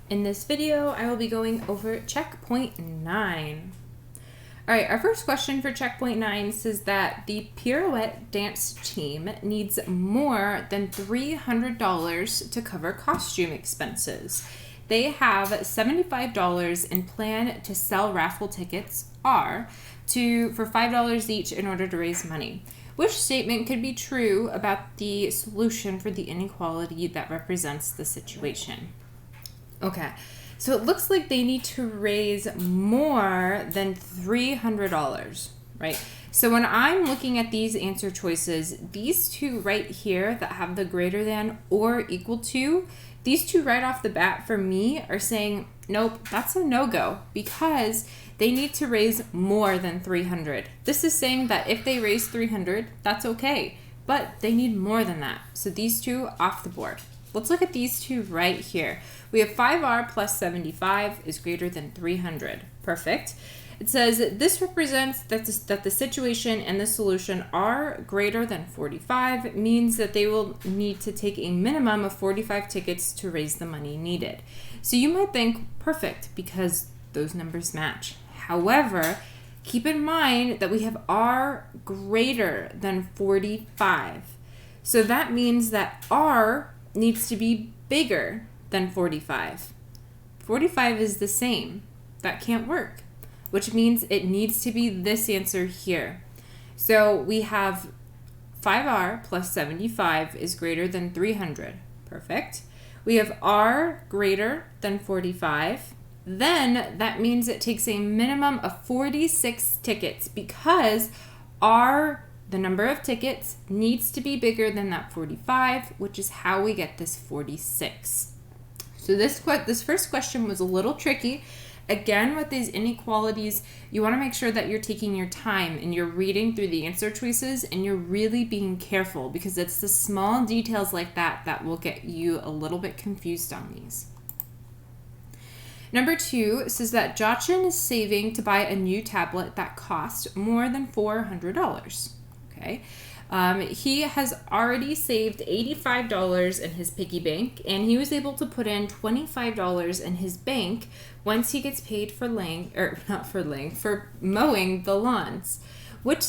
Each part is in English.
In this video, I will be going over checkpoint 9. All right, our first question for checkpoint 9 says that the pirouette dance team needs more than $300 to cover costume expenses. They have $75 and plan to sell raffle tickets for $5 each in order to raise money. Which statement could be true about the solution for the inequality that represents the situation? Okay, so it looks like they need to raise more than $300, right? So when I'm looking at these answer choices, these two right here that have the greater than or equal to, these two right off the bat for me are saying, nope, that's a no-go because they need to raise more than 300. This is saying that if they raise 300, that's okay, but they need more than that. So these two off the board. Let's look at these two right here. We have 5R plus 75 is greater than 300. Perfect. It says this represents that the situation and the solution are greater than 45. It means that they will need to take a minimum of 45 tickets to raise the money needed. So you might think, perfect, because those numbers match. However, keep in mind that we have R greater than 45. So that means that R needs to be bigger than 45. 45 is the same. That can't work, which means it needs to be this answer here. So we have 5R plus 75 is greater than 300. Perfect. We have R greater than 45. Then that means it takes a minimum of 46 tickets because R, the number of tickets, needs to be bigger than that 45, which is how we get this 46. So this first question was a little tricky. Again, with these inequalities, you want to make sure that you're taking your time and you're reading through the answer choices and you're really being careful because it's the small details like that that will get you a little bit confused on these. Number 2 says that Jachin is saving to buy a new tablet that costs more than $400. Okay. He has already saved $85 in his piggy bank, and he was able to put in $25 in his bank once he gets paid for mowing the lawns. Which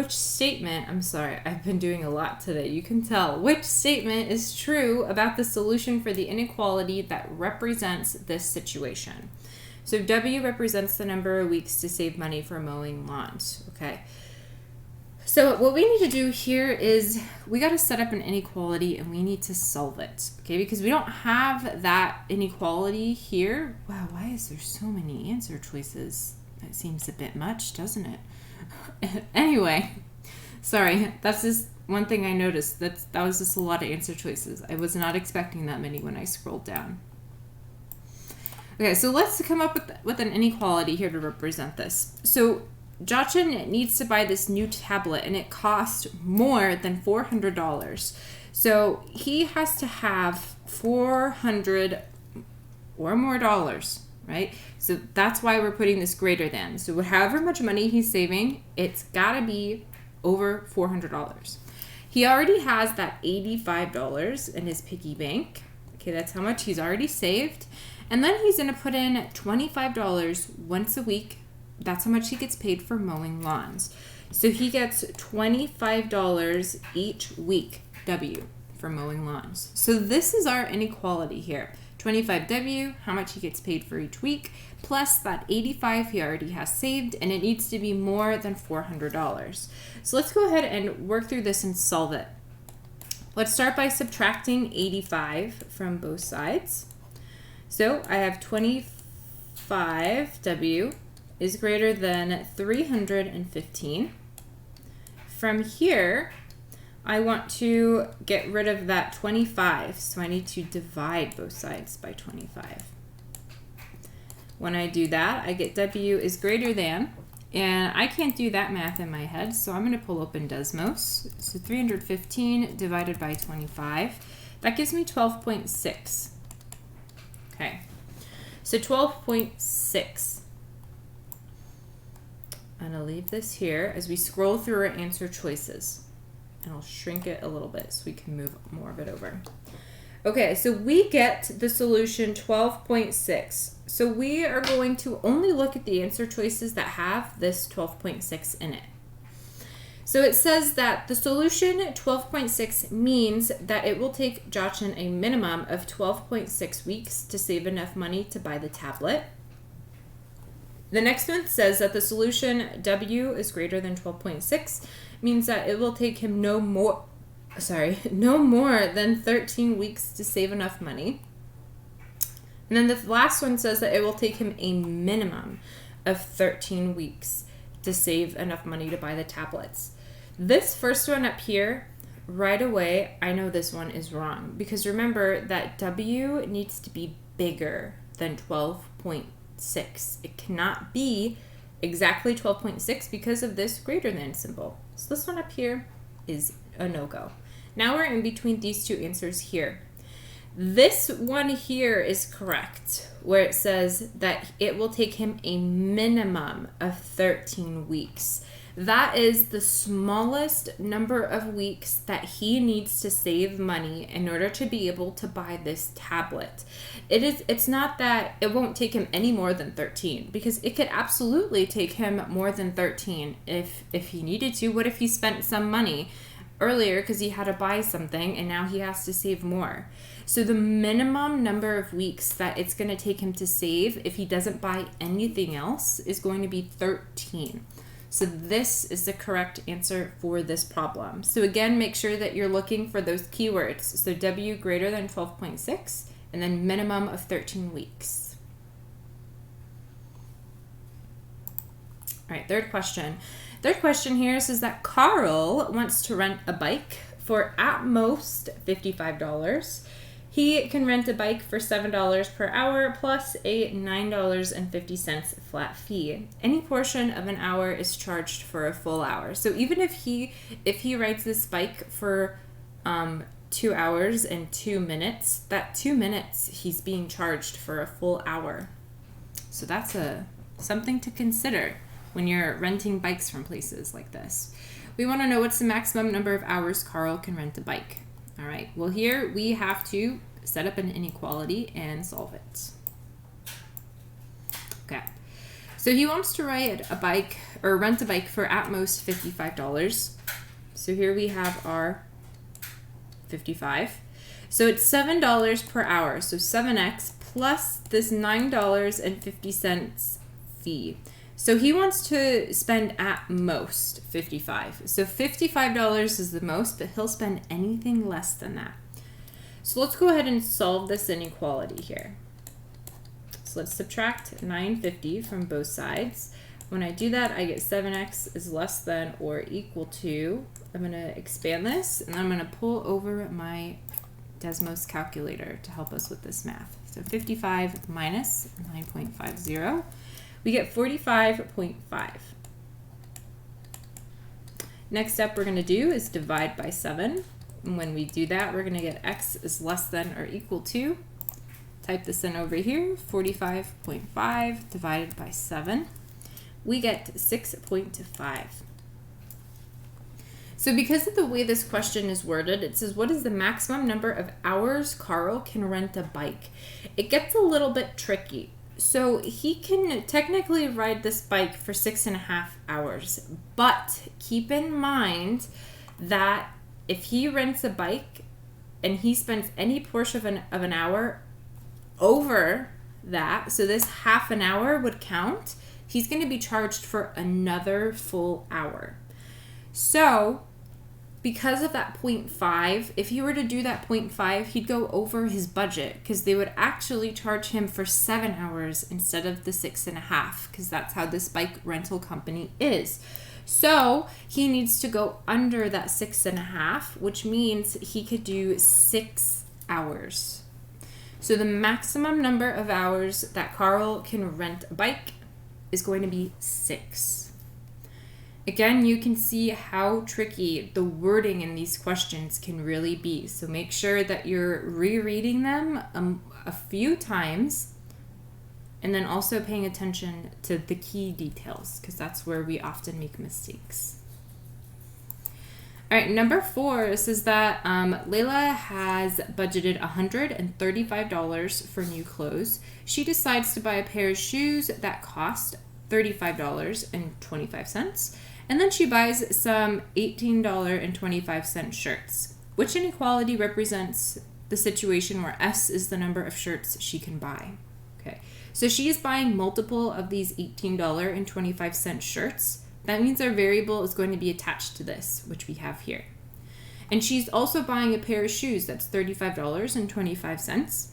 statement, I'm sorry, I've been doing a lot today, you can tell. Which statement is true about the solution for the inequality that represents this situation? So W represents the number of weeks to save money for mowing lawns, okay? So what we need to do here is we got to set up an inequality and we need to solve it, okay? Because we don't have that inequality here. Wow, why is there so many answer choices? That seems a bit much, doesn't it? Anyway, sorry, that's just one thing I noticed. That was just a lot of answer choices. I was not expecting that many when I scrolled down. Okay, so let's come up with an inequality here to represent this. So Jachin needs to buy this new tablet and it costs more than $400. So he has to have $400 or more dollars, right? So that's why we're putting this greater than. So however much money he's saving, it's gotta be over $400. He already has that $85 in his piggy bank. Okay, that's how much he's already saved. And then he's gonna put in $25 once a week. That's how much he gets paid for mowing lawns. So he gets $25 each week, W, for mowing lawns. So this is our inequality here. 25W, how much he gets paid for each week, plus that 85 he already has saved, and it needs to be more than $400. So let's go ahead and work through this and solve it. Let's start by subtracting 85 from both sides. So I have 25W is greater than 315. From here, I want to get rid of that 25, so I need to divide both sides by 25. When I do that, I get W is greater than, and I can't do that math in my head, so I'm going to pull open Desmos. So 315 divided by 25, that gives me 12.6. Okay, so 12.6. I'm going to leave this here as we scroll through our answer choices. And I'll shrink it a little bit so we can move more of it over. Okay, so we get the solution 12.6. So we are going to only look at the answer choices that have this 12.6 in it. So it says that the solution 12.6 means that it will take Jachin a minimum of 12.6 weeks to save enough money to buy the tablet. The next one says that the solution W is greater than 12.6 means that it will take him no more than 13 weeks to save enough money. And then the last one says that it will take him a minimum of 13 weeks to save enough money to buy the tablets. This first one up here, right away, I know this one is wrong because remember that W needs to be bigger than 12.6. It cannot be exactly 12.6 because of this greater than symbol. So this one up here is a no-go. Now we're in between these two answers here. This one here is correct, where it says that it will take him a minimum of 13 weeks. That is the smallest number of weeks that he needs to save money in order to be able to buy this tablet. It's not that it won't take him any more than 13, because it could absolutely take him more than 13 if he needed to. What if he spent some money earlier because he had to buy something and now he has to save more? So the minimum number of weeks that it's going to take him to save if he doesn't buy anything else is going to be 13. So this is the correct answer for this problem. So again, make sure that you're looking for those keywords. So W greater than 12.6 and then minimum of 13 weeks. All right, third question. Third question here says that Carl wants to rent a bike for at most $55. He can rent a bike for $7 per hour plus a $9.50 flat fee. Any portion of an hour is charged for a full hour. So even if he rides this bike for 2 hours and 2 minutes, that 2 minutes he's being charged for a full hour. So that's something to consider when you're renting bikes from places like this. We want to know what's the maximum number of hours Carl can rent a bike. All right, well here we have to set up an inequality and solve it. Okay, so he wants to rent a bike for at most $55. So here we have our 55. So it's $7 per hour, so 7x plus this $9.50 fee. So he wants to spend at most $55. So $55 is the most, but he'll spend anything less than that. So let's go ahead and solve this inequality here. So let's subtract $9.50 from both sides. When I do that, I get 7x is less than or equal to, I'm going to expand this, and I'm going to pull over my Desmos calculator to help us with this math. So 55 minus 9.50. We get 45.5. Next step we're going to do is divide by 7. And when we do that, we're going to get x is less than or equal to, type this in over here, 45.5 divided by 7. We get 6.5. So because of the way this question is worded, it says, what is the maximum number of hours Carl can rent a bike? It gets a little bit tricky. So he can technically ride this bike for 6.5 hours, but keep in mind that if he rents a bike and he spends any portion of an hour over that, so this half an hour would count, he's going to be charged for another full hour. So because of that 0.5, if he were to do that 0.5, he'd go over his budget because they would actually charge him for 7 hours instead of the 6.5, because that's how this bike rental company is. So he needs to go under that 6.5, which means he could do 6 hours. So the maximum number of hours that Carl can rent a bike is going to be 6. Again, you can see how tricky the wording in these questions can really be. So make sure that you're rereading them a few times and then also paying attention to the key details because that's where we often make mistakes. All right, number 4 says that Layla has budgeted $135 for new clothes. She decides to buy a pair of shoes that cost $35.25, and then she buys some $18.25 shirts. Which inequality represents the situation where S is the number of shirts she can buy? Okay, so she is buying multiple of these $18.25 shirts. That means our variable is going to be attached to this, which we have here. And she's also buying a pair of shoes that's $35.25.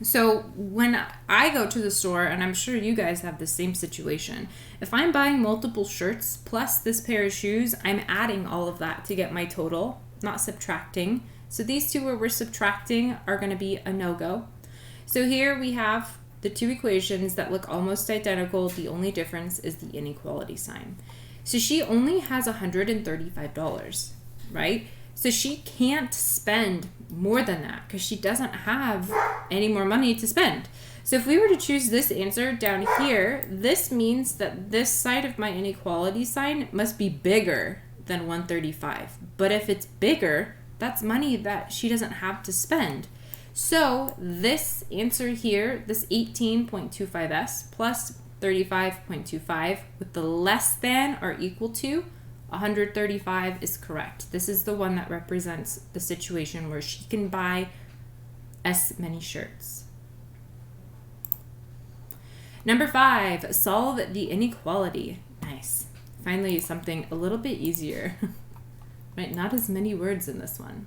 So when I go to the store, and I'm sure you guys have the same situation, if I'm buying multiple shirts plus this pair of shoes, I'm adding all of that to get my total, not subtracting. So these two where we're subtracting are going to be a no-go. So here we have the two equations that look almost identical. The only difference is the inequality sign. So she only has $135, right? So she can't spend more than that because she doesn't have any more money to spend. So if we were to choose this answer down here, this means that this side of my inequality sign must be bigger than 135. But if it's bigger, that's money that she doesn't have to spend. So this answer here, this 18.25s plus 35.25 with the less than or equal to 135 is correct. This is the one that represents the situation where she can buy as many shirts. Number 5, solve the inequality. Nice. Finally, something a little bit easier. Right, not as many words in this one.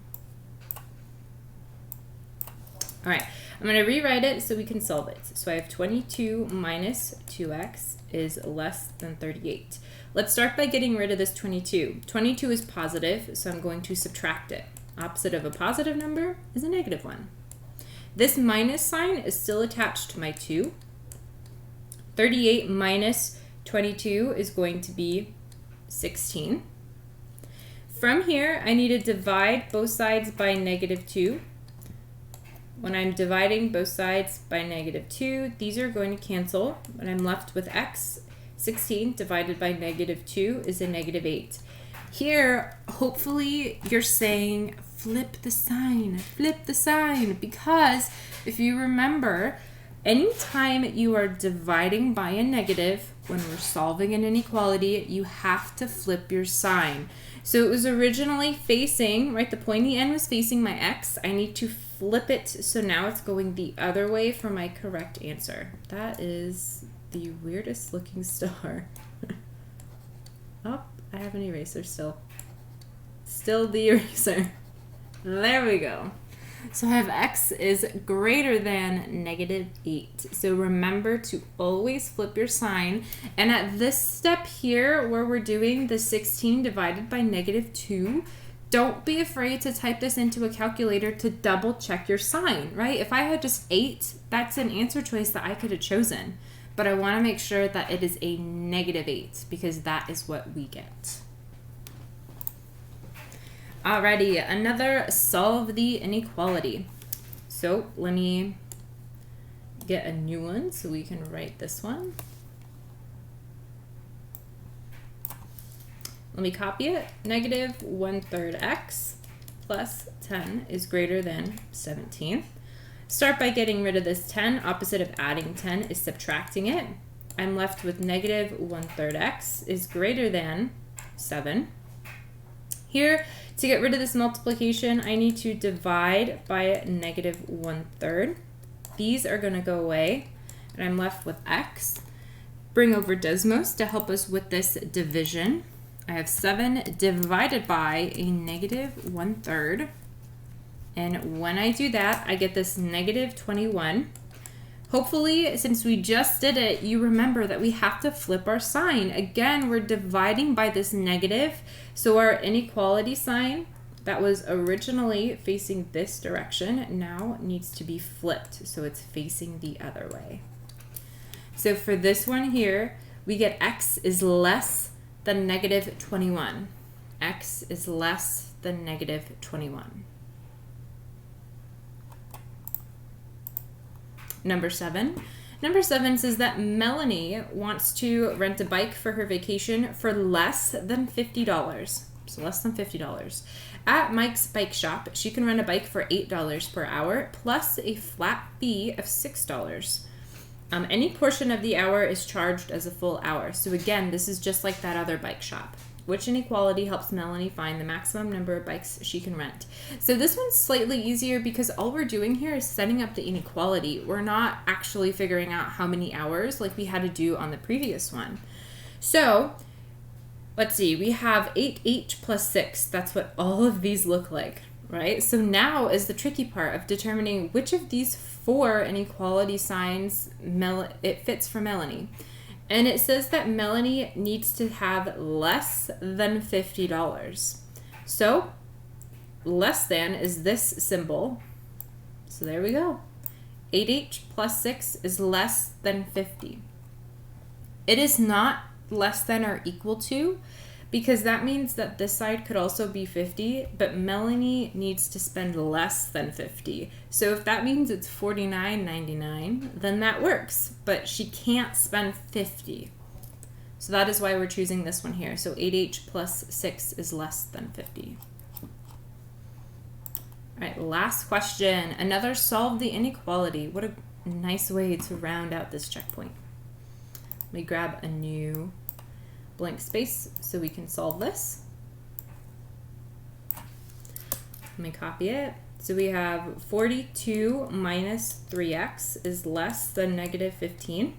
All right, I'm going to rewrite it so we can solve it. So I have 22 minus 2x is less than 38. Let's start by getting rid of this 22. 22 is positive, so I'm going to subtract it. Opposite of a positive number is a negative one. This minus sign is still attached to my 2. 38 minus 22 is going to be 16. From here, I need to divide both sides by negative 2. When I'm dividing both sides by negative 2, these are going to cancel, and I'm left with x. 16 divided by negative 2 is a negative 8. Here, hopefully, you're saying flip the sign, because if you remember, anytime you are dividing by a negative, when we're solving an inequality, you have to flip your sign. So it was originally facing, right, the pointy end was facing my x. I need to flip it, so now it's going the other way for my correct answer. That is the weirdest looking star. Oh, I have an eraser still. Still the eraser. There we go. So I have x is greater than negative 8. So remember to always flip your sign. And at this step here, where we're doing the 16 divided by negative 2, don't be afraid to type this into a calculator to double check your sign, right? If I had just 8, that's an answer choice that I could have chosen. But I want to make sure that it is a negative 8 because that is what we get. Alrighty, another solve the inequality. So let me get a new one so we can write this one. Let me copy it. Negative 1/3 x plus 10 is greater than 17. Start by getting rid of this 10. Opposite of adding 10 is subtracting it. I'm left with negative 1/3 x is greater than 7. Here, to get rid of this multiplication, I need to divide by negative 1/3. These are going to go away, and I'm left with x. Bring over Desmos to help us with this division. I have 7 divided by a negative 1/3. And when I do that, I get this negative 21. Hopefully, since we just did it, you remember that we have to flip our sign. Again, we're dividing by this negative. So our inequality sign that was originally facing this direction now needs to be flipped. So it's facing the other way. So for this one here, we get x is less than negative 21. X is less than negative 21. Number 7. Number 7 says that Melanie wants to rent a bike for her vacation for less than $50. so less than $50. At Mike's Bike Shop, she can rent a bike for $8 per hour plus a flat fee of $6. Any portion of the hour is charged as a full hour. So again, this is just like that other bike shop. Which inequality helps Melanie find the maximum number of bikes she can rent? So this one's slightly easier because all we're doing here is setting up the inequality. We're not actually figuring out how many hours like we had to do on the previous one. So let's see, we have 8h plus 6. That's what all of these look like, right? So now is the tricky part of determining which of these 4 inequality signs it fits for Melanie. And it says that Melanie needs to have less than $50. So less than is this symbol. So there we go. 8h plus 6 is less than 50. It is not less than or equal to, because that means that this side could also be 50, but Melanie needs to spend less than 50. So if that means it's $49.99, then that works, but she can't spend 50. So that is why we're choosing this one here. So 8h plus 6 is less than 50. All right, last question. Another solve the inequality. What a nice way to round out this checkpoint. Let me grab a new blank space so we can solve this. Let me copy it. So we have 42 minus 3x is less than negative 15.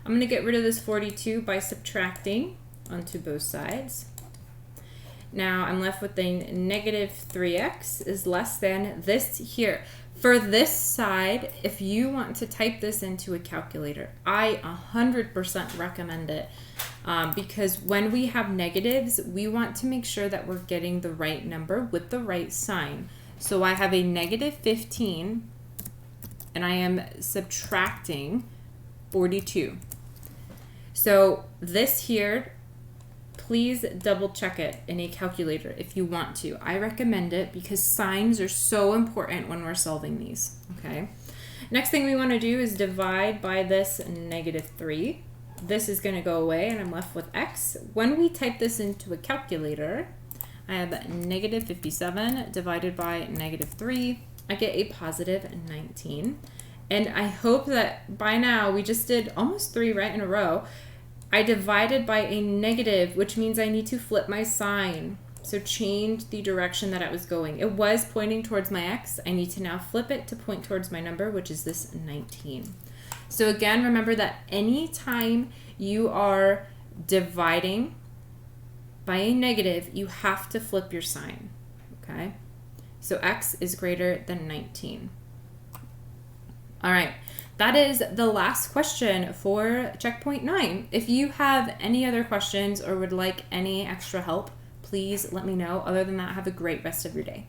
I'm going to get rid of this 42 by subtracting onto both sides. Now I'm left with a negative 3x is less than this here. For this side, if you want to type this into a calculator, I 100% recommend it because when we have negatives, we want to make sure that we're getting the right number with the right sign. So I have a negative 15 and I am subtracting 42. So this here, please double check it in a calculator if you want to. I recommend it because signs are so important when we're solving these, okay? Next thing we want to do is divide by this negative 3. This is going to go away and I'm left with x. When we type this into a calculator, I have negative 57 divided by negative 3. I get a positive 19. And I hope that by now, we just did almost 3 right in a row. I divided by a negative, which means I need to flip my sign. So change the direction that it was going. It was pointing towards my x. I need to now flip it to point towards my number, which is this 19. So again, remember that anytime you are dividing by a negative, you have to flip your sign, okay? So x is greater than 19. All right. That is the last question for checkpoint 9. If you have any other questions or would like any extra help, please let me know. Other than that, have a great rest of your day.